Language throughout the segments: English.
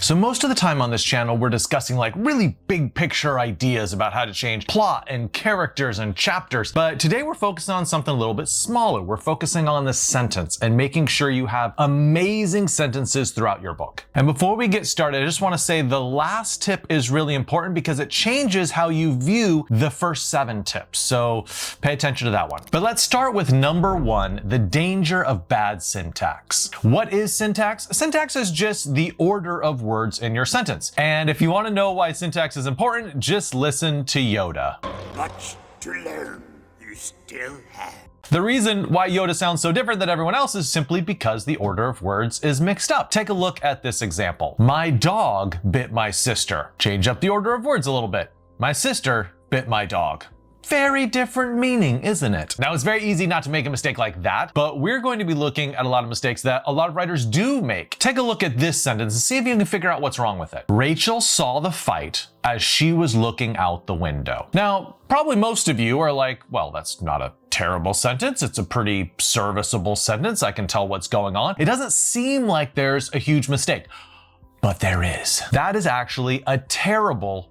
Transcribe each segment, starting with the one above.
So most of the time on this channel, we're discussing like really big picture ideas about how to change plot and characters and chapters. But today we're focusing on something a little bit smaller. We're focusing on the sentence and making sure you have amazing sentences throughout your book. And before we get started, I just want to say the last tip is really important because it changes how you view the first 7 tips. So pay attention to that one. But let's start with number 1, the danger of bad syntax. What is syntax? Syntax is just the order of words in your sentence. And if you want to know why syntax is important, just listen to Yoda. Much to learn, you still have. The reason why Yoda sounds so different than everyone else is simply because the order of words is mixed up. Take a look at this example. My dog bit my sister. Change up the order of words a little bit. My sister bit my dog. Very different meaning, isn't it? Now, it's very easy not to make a mistake like that, but we're going to be looking at a lot of mistakes that a lot of writers do make. Take a look at this sentence and see if you can figure out what's wrong with it. Rachel saw the fight as she was looking out the window. Now, probably most of you are like, well, that's not a terrible sentence. It's a pretty serviceable sentence. I can tell what's going on. It doesn't seem like there's a huge mistake. But there is. That is actually a terrible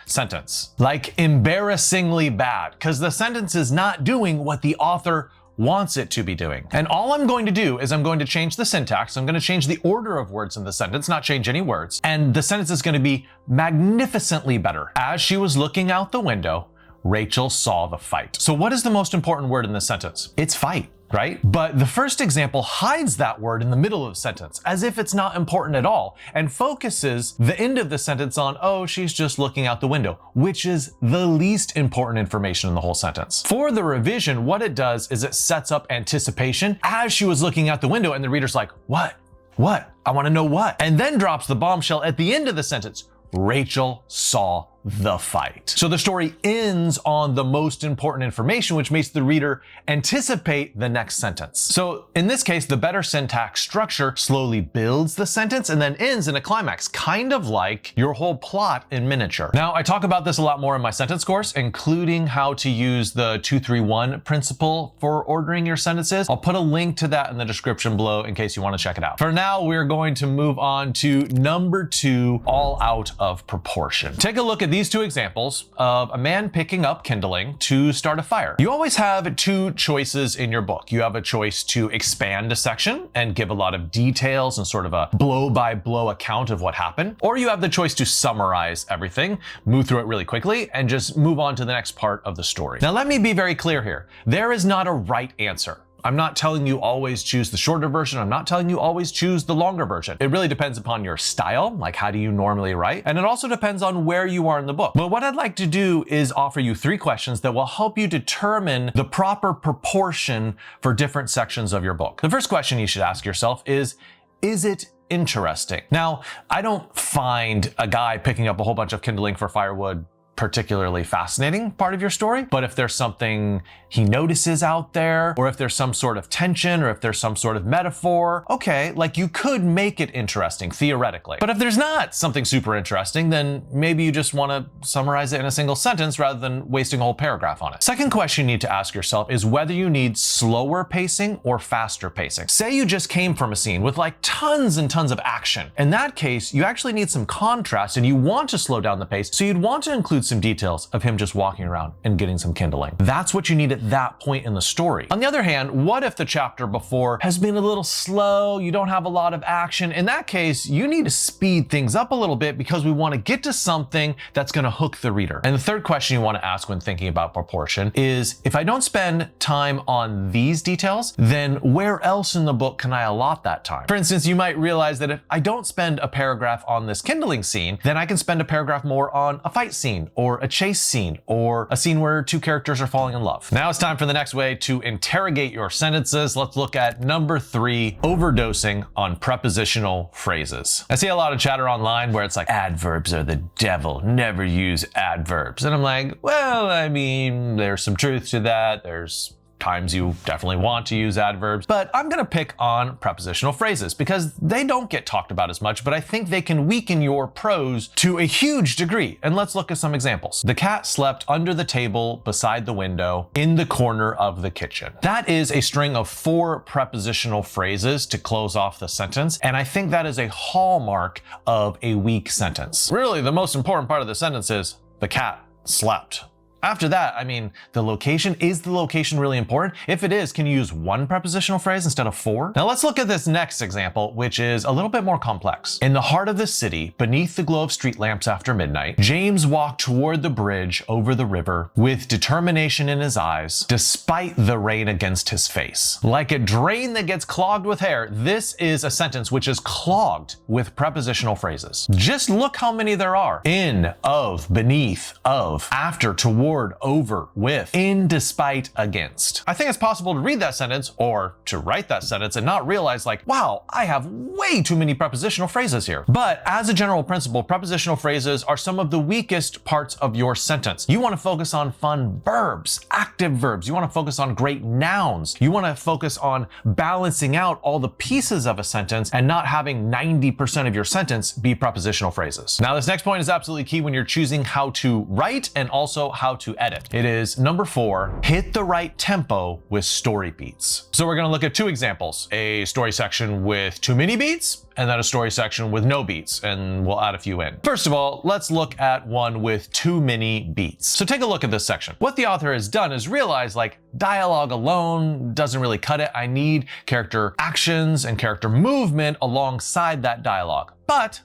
sentence. Like embarrassingly bad, because the sentence is not doing what the author wants it to be doing. And all I'm going to do is I'm going to change the syntax. I'm going to change the order of words in the sentence, not change any words. And the sentence is going to be magnificently better. As she was looking out the window, Rachel saw the fight. So what is the most important word in this sentence? It's fight, right? But the first example hides that word in the middle of the sentence as if it's not important at all and focuses the end of the sentence on, oh, she's just looking out the window, which is the least important information in the whole sentence. For the revision, what it does is it sets up anticipation as she was looking out the window and the reader's like, what? What? I want to know what? And then drops the bombshell at the end of the sentence. Rachel saw the fight. So the story ends on the most important information, which makes the reader anticipate the next sentence. So in this case, the better syntax structure slowly builds the sentence and then ends in a climax, kind of like your whole plot in miniature. Now, I talk about this a lot more in my sentence course, including how to use the 2-3-1 principle for ordering your sentences. I'll put a link to that in the description below in case you want to check it out. For now, we're going to move on to number 2, all out of proportion. Take a look at these 2 examples of a man picking up kindling to start a fire. You always have 2 choices in your book. You have a choice to expand a section and give a lot of details and sort of a blow-by-blow account of what happened, or you have the choice to summarize everything, move through it really quickly, and just move on to the next part of the story. Now, let me be very clear here. There is not a right answer. I'm not telling you always choose the shorter version. I'm not telling you always choose the longer version. It really depends upon your style, like how do you normally write? And it also depends on where you are in the book. But what I'd like to do is offer you 3 questions that will help you determine the proper proportion for different sections of your book. The first question you should ask yourself is it interesting? Now, I don't find a guy picking up a whole bunch of kindling for firewood particularly fascinating part of your story, but if there's something he notices out there, or if there's some sort of tension, or if there's some sort of metaphor, okay, like you could make it interesting theoretically. But if there's not something super interesting, then maybe you just want to summarize it in a single sentence rather than wasting a whole paragraph on it. Second question you need to ask yourself is whether you need slower pacing or faster pacing. Say you just came from a scene with like tons and tons of action. In that case, you actually need some contrast and you want to slow down the pace, so you'd want to include some details of him just walking around and getting some kindling. That's what you need at that point in the story. On the other hand, what if the chapter before has been a little slow, you don't have a lot of action? In that case, you need to speed things up a little bit because we want to get to something that's going to hook the reader. And the third question you want to ask when thinking about proportion is, if I don't spend time on these details, then where else in the book can I allot that time? For instance, you might realize that if I don't spend a paragraph on this kindling scene, then I can spend a paragraph more on a fight scene or a chase scene or a scene where 2 characters are falling in love. Now it's time for the next way to interrogate your sentences. Let's look at number 3, overdosing on prepositional phrases. I see a lot of chatter online where it's like, adverbs are the devil, never use adverbs. And I'm like, well, I mean, there's some truth to that. There's times you definitely want to use adverbs, but I'm gonna pick on prepositional phrases because they don't get talked about as much, but I think they can weaken your prose to a huge degree. And let's look at some examples. The cat slept under the table, beside the window, in the corner of the kitchen. That is a string of 4 prepositional phrases to close off the sentence, and I think that is a hallmark of a weak sentence. Really, the most important part of the sentence is the cat slept. After that, I mean, the location, is the location really important? If it is, can you use 1 prepositional phrase instead of 4? Now let's look at this next example, which is a little bit more complex. In the heart of the city, beneath the glow of street lamps after midnight, James walked toward the bridge over the river with determination in his eyes, despite the rain against his face. Like a drain that gets clogged with hair, this is a sentence which is clogged with prepositional phrases. Just look how many there are. In, of, beneath, of, after, toward, over, with, in, despite, against. I think it's possible to read that sentence or to write that sentence and not realize like, wow, I have way too many prepositional phrases here. But as a general principle, prepositional phrases are some of the weakest parts of your sentence. You want to focus on fun verbs, active verbs. You want to focus on great nouns. You want to focus on balancing out all the pieces of a sentence and not having 90% of your sentence be prepositional phrases. Now, this next point is absolutely key when you're choosing how to write and also how to edit. It is number 4, hit the right tempo with story beats. So we're going to look at 2 examples, a story section with too many beats and then a story section with no beats, and we'll add a few in. First of all, let's look at one with too many beats. So take a look at this section. What the author has done is realize like dialogue alone doesn't really cut it. I need character actions and character movement alongside that dialogue. But,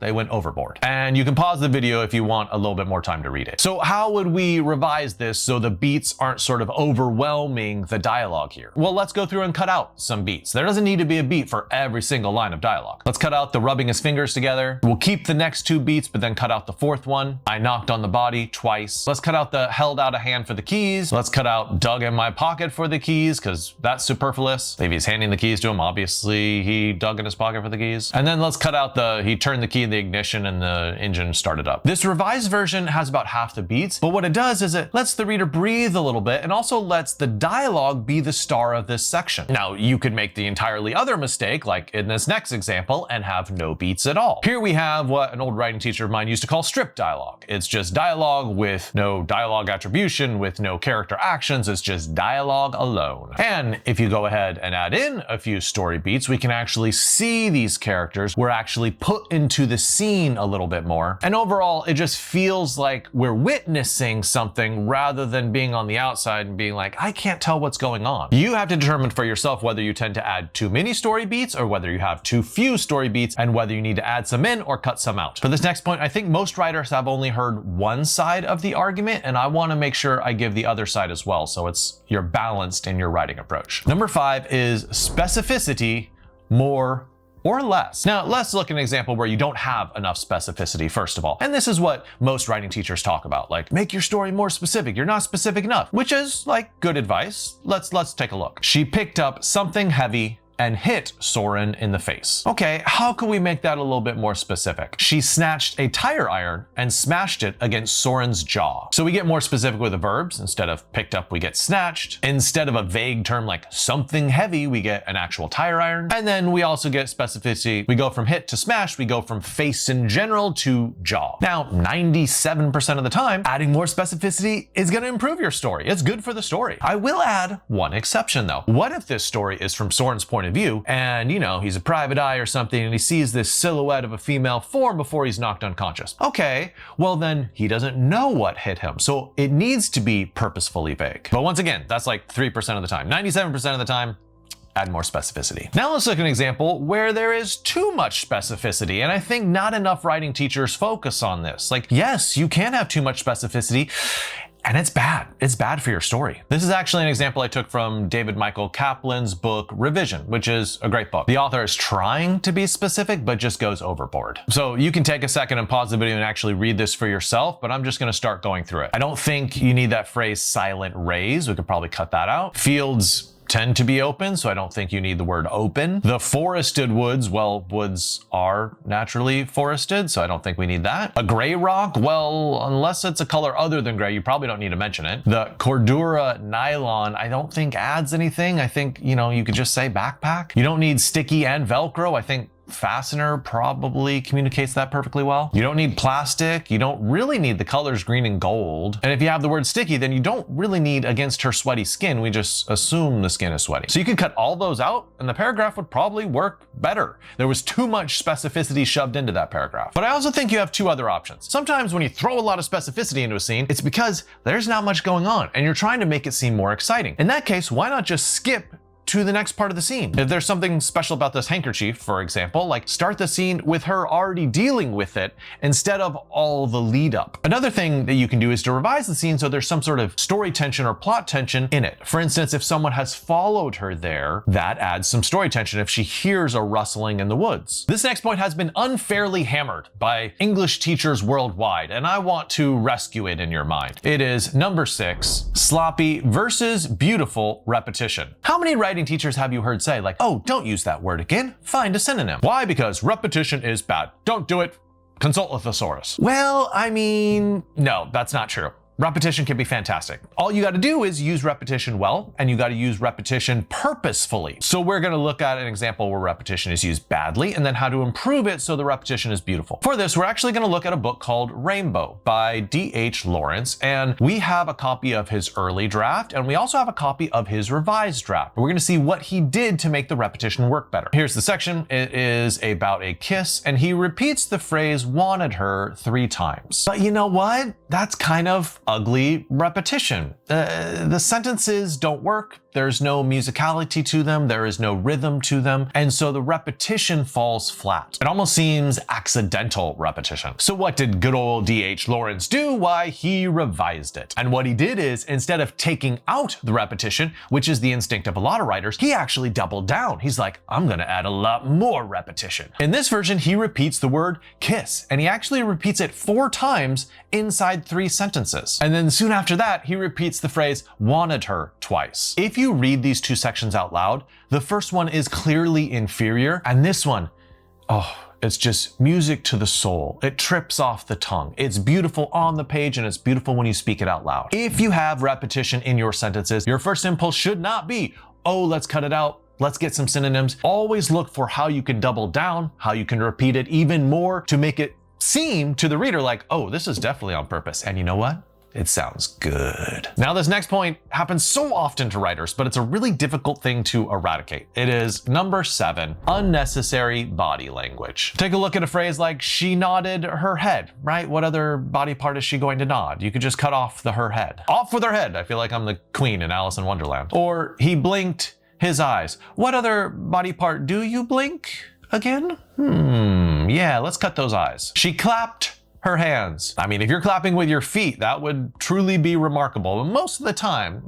they went overboard. And you can pause the video if you want a little bit more time to read it. So how would we revise this so the beats aren't sort of overwhelming the dialogue here? Well, let's go through and cut out some beats. There doesn't need to be a beat for every single line of dialogue. Let's cut out the rubbing his fingers together. We'll keep the next 2 beats, but then cut out the 4th one. I knocked on the body twice. Let's cut out the held out a hand for the keys. Let's cut out dug in my pocket for the keys, because that's superfluous. If he's handing the keys to him, obviously he dug in his pocket for the keys. And then let's cut out he turned the key in the ignition and the engine started up. This revised version has about half the beats, but what it does is it lets the reader breathe a little bit and also lets the dialogue be the star of this section. Now, you could make the entirely other mistake, like in this next example, and have no beats at all. Here we have what an old writing teacher of mine used to call strip dialogue. It's just dialogue with no dialogue attribution, with no character actions. It's just dialogue alone. And if you go ahead and add in a few story beats, we can actually see these characters. We're actually put into the scene a little bit more. And overall, it just feels like we're witnessing something rather than being on the outside and being like, I can't tell what's going on. You have to determine for yourself whether you tend to add too many story beats or whether you have too few story beats and whether you need to add some in or cut some out. For this next point, I think most writers have only heard one side of the argument, and I want to make sure I give the other side as well, so you're balanced in your writing approach. Number 5 is specificity, more or less. Now, let's look at an example where you don't have enough specificity, first of all. And this is what most writing teachers talk about, like, make your story more specific. You're not specific enough, which is like good advice. Let's take a look. She picked up something heavy and hit Soren in the face. Okay, how can we make that a little bit more specific? She snatched a tire iron and smashed it against Soren's jaw. So we get more specific with the verbs. Instead of picked up, we get snatched. Instead of a vague term like something heavy, we get an actual tire iron. And then we also get specificity. We go from hit to smash. We go from face in general to jaw. Now, 97% of the time, adding more specificity is gonna improve your story. It's good for the story. I will add one exception though. What if this story is from Soren's point of view and he's a private eye or something and he sees this silhouette of a female form before he's knocked unconscious? Okay, well then he doesn't know what hit him, so it needs to be purposefully vague. But once again, that's like 3% of the time. 97% of the time, add more specificity. Now let's look at an example where there is too much specificity, and I think not enough writing teachers focus on this. Like, yes, you can have too much specificity, and it's bad. It's bad for your story. This is actually an example I took from David Michael Kaplan's book, Revision, which is a great book. The author is trying to be specific, but just goes overboard. So you can take a second and pause the video and actually read this for yourself, but I'm just gonna start going through it. I don't think you need that phrase silent raise. We could probably cut that out. Fields tend to be open, so I don't think you need the word open. The forested woods, well, woods are naturally forested, so I don't think we need that. A gray rock, well, unless it's a color other than gray, you probably don't need to mention it. The Cordura nylon, I don't think adds anything. I think, you could just say backpack. You don't need sticky and Velcro. I think fastener probably communicates that perfectly well. You don't need plastic. You don't really need the colors green and gold. And if you have the word sticky, then you don't really need against her sweaty skin. We just assume the skin is sweaty. So you could cut all those out and the paragraph would probably work better. There was too much specificity shoved into that paragraph. But I also think you have two other options. Sometimes when you throw a lot of specificity into a scene, it's because there's not much going on and you're trying to make it seem more exciting. In that case, why not just skip to the next part of the scene? If there's something special about this handkerchief, for example, like start the scene with her already dealing with it instead of all the lead up. Another thing that you can do is to revise the scene so there's some sort of story tension or plot tension in it. For instance, if someone has followed her there, that adds some story tension if she hears a rustling in the woods. This next point has been unfairly hammered by English teachers worldwide, and I want to rescue it in your mind. It is number 6, sloppy versus beautiful repetition. How many writing teachers have you heard say, like, oh, don't use that word again, find a synonym? Why? Because repetition is bad. Don't do it. Consult a thesaurus. Well, I mean, no, that's not true. Repetition can be fantastic. All you got to do is use repetition well, and you got to use repetition purposefully. So we're going to look at an example where repetition is used badly and then how to improve it so the repetition is beautiful. For this, we're actually going to look at a book called Rainbow by D.H. Lawrence, and we have a copy of his early draft, and we also have a copy of his revised draft. We're going to see what he did to make the repetition work better. Here's the section. It is about a kiss, and he repeats the phrase wanted her 3 times. But you know what? That's kind of ugly repetition. The sentences don't work. There's no musicality to them. There is no rhythm to them. And so the repetition falls flat. It almost seems accidental repetition. So what did good old D.H. Lawrence do? Why, he revised it. And what he did is, instead of taking out the repetition, which is the instinct of a lot of writers, he actually doubled down. He's like, I'm gonna add a lot more repetition. In this version, he repeats the word kiss, and he actually repeats it 4 times inside 3 sentences. And then soon after that, he repeats the phrase wanted her twice. If you read these 2 sections out loud, the first one is clearly inferior, and this one, it's just music to the soul. It trips off the tongue. It's beautiful on the page and it's beautiful when you speak it out loud. If you have repetition in your sentences, your first impulse should not be, oh, let's cut it out. Let's get some synonyms. Always look for how you can double down, how you can repeat it even more to make it seem to the reader like, oh, this is definitely on purpose. And you know what? It sounds good. Now, this next point happens so often to writers, but it's a really difficult thing to eradicate. It is number 7, unnecessary body language. Take a look at a phrase like, she nodded her head, right? What other body part is she going to nod? You could just cut off the her head. Off with her head. I feel like I'm the queen in Alice in Wonderland. Or he blinked his eyes. What other body part do you blink again? Yeah, let's cut those eyes. She clapped her hands. I mean, if you're clapping with your feet, that would truly be remarkable. But most of the time,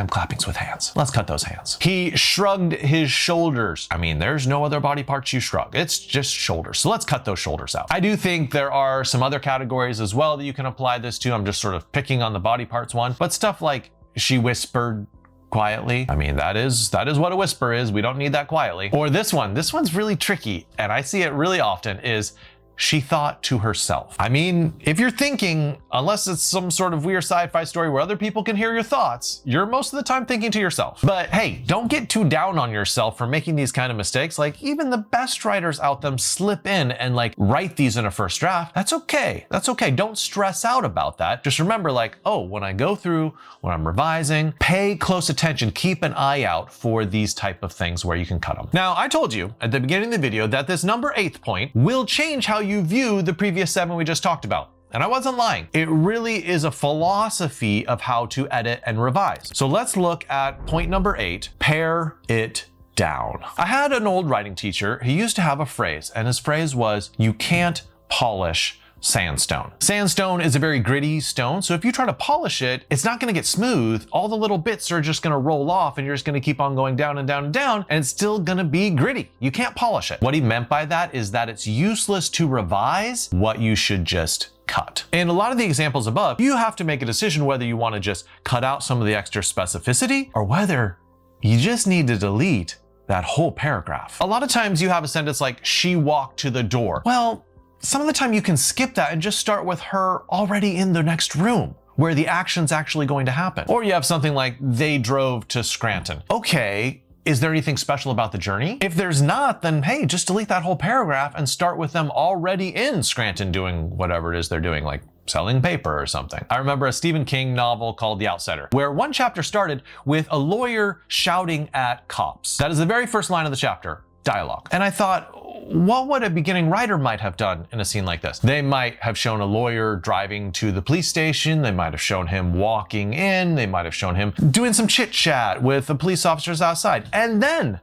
clapping's with hands. Let's cut those hands. He shrugged his shoulders. I mean, there's no other body parts you shrug. It's just shoulders. So let's cut those shoulders out. I do think there are some other categories as well that you can apply this to. I'm just sort of picking on the body parts one, but stuff like she whispered quietly. I mean, that is what a whisper is. We don't need that quietly. Or this one's really tricky, and I see it really often, is she thought to herself. I mean, if you're thinking, unless it's some sort of weird sci-fi story where other people can hear your thoughts, you're most of the time thinking to yourself. But hey, don't get too down on yourself for making these kind of mistakes. Like, even the best writers out them slip in and like write these in a first draft. That's okay. That's okay. Don't stress out about that. Just remember, like, oh, when I go through, when I'm revising, pay close attention, keep an eye out for these type of things where you can cut them. Now, I told you at the beginning of the video that this number 8th point will change how you view the previous 7 we just talked about. And I wasn't lying. It really is a philosophy of how to edit and revise. So let's look at point number 8, pare it down. I had an old writing teacher who used to have a phrase, and his phrase was, you can't polish sandstone. Sandstone is a very gritty stone, so if you try to polish it, it's not gonna get smooth. All the little bits are just gonna roll off and you're just gonna keep on going down and down and down, and it's still gonna be gritty. You can't polish it. What he meant by that is that it's useless to revise what you should just cut. In a lot of the examples above, you have to make a decision whether you wanna just cut out some of the extra specificity or whether You just need to delete that whole paragraph. A lot of times you have a sentence like, she walked to the door. Well, some of the time you can skip that and just start with her already in the next room, where the action's actually going to happen. Or you have something like, they drove to Scranton. Okay, is there anything special about the journey? If there's not, then hey, just delete that whole paragraph and start with them already in Scranton doing whatever it is they're doing, like selling paper or something. I remember a Stephen King novel called The Outsider, where one chapter started with a lawyer shouting at cops. That is the very first line of the chapter, dialogue. And I thought, what would a beginning writer might have done in a scene like this? They might have shown a lawyer driving to the police station. They might have shown him walking in. They might have shown him doing some chit chat with the police officers outside. And then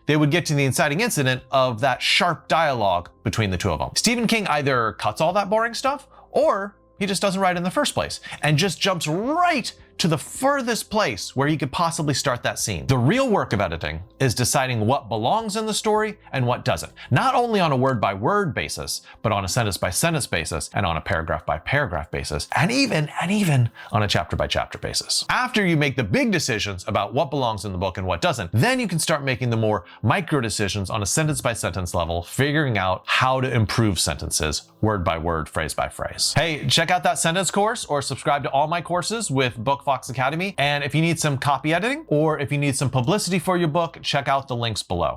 they would get to the inciting incident of that sharp dialogue between the two of them. Stephen King either cuts all that boring stuff, or he just doesn't write in the first place and just jumps right to the furthest place where he could possibly start that scene. The real work of editing is deciding what belongs in the story and what doesn't. Not only on a word-by-word basis, but on a sentence-by-sentence basis and on a paragraph-by-paragraph basis, and even on a chapter-by-chapter basis. After you make the big decisions about what belongs in the book and what doesn't, then you can start making the more micro decisions on a sentence-by-sentence level, figuring out how to improve sentences word-by-word, phrase-by-phrase. Hey, check out that sentence course or subscribe to all my courses with Bookfox Academy. And if you need some copy editing or if you need some publicity for your book, check out the links below.